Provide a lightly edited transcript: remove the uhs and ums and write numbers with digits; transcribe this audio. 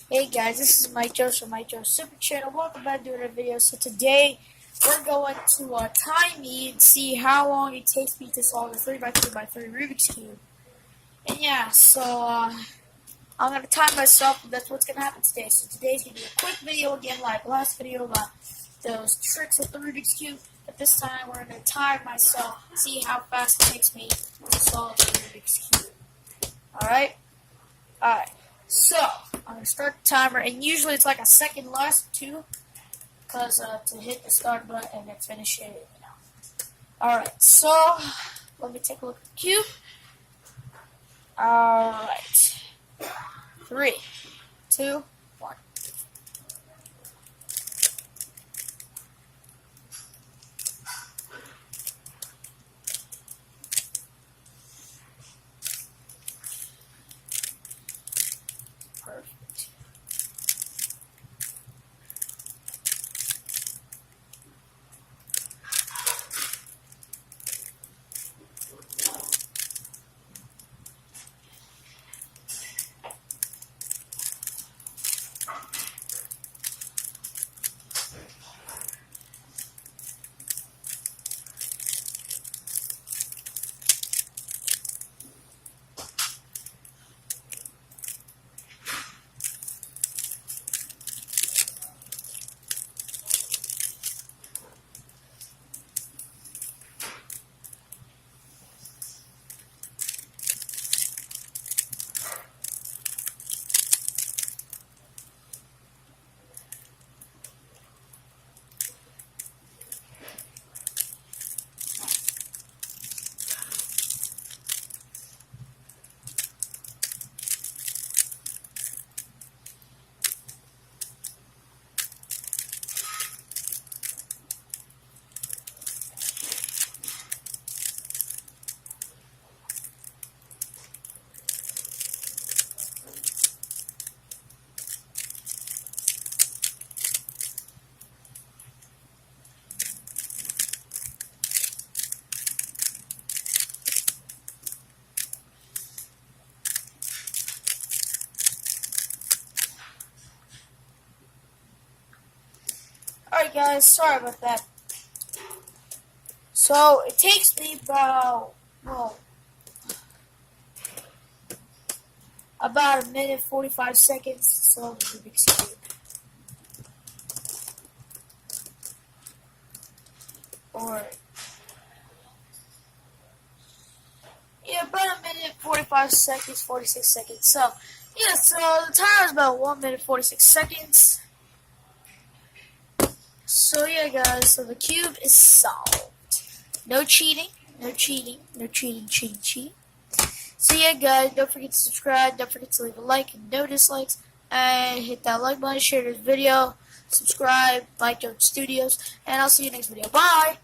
Hey guys, this is Mike Joe from Mike Joe's Super Channel. Welcome back to another video. So today we're going to time me and see how long it takes me to solve a 3x3x3 Rubik's Cube. And yeah, so I'm going to time myself, and that's what's going to happen today. So today's going to be a quick video again, like last video about those tricks with the Rubik's Cube. But this time we're going to time myself, see how fast it takes me to solve the Rubik's Cube. Alright? Alright. So, I'm going to start the timer, and usually it's like a second less, too, because to hit the start button and then finish it, you know. Alright, so, let me take a look at the cube. Alright. 3, 2, 1. Perfect. Alright guys, sorry about that. So, it takes me about a minute 45 seconds to solve the Rubik's Cube. About a minute 45 seconds, 46 seconds. So, yeah, so the timer is about 1 minute 46 seconds. So yeah guys, so the cube is solved. No cheating, no cheating, no cheating. So yeah guys, don't forget to subscribe, don't forget to leave a like and no dislikes, and hit that like button, share this video, subscribe, Mike Jones Studios, and I'll see you next video. Bye!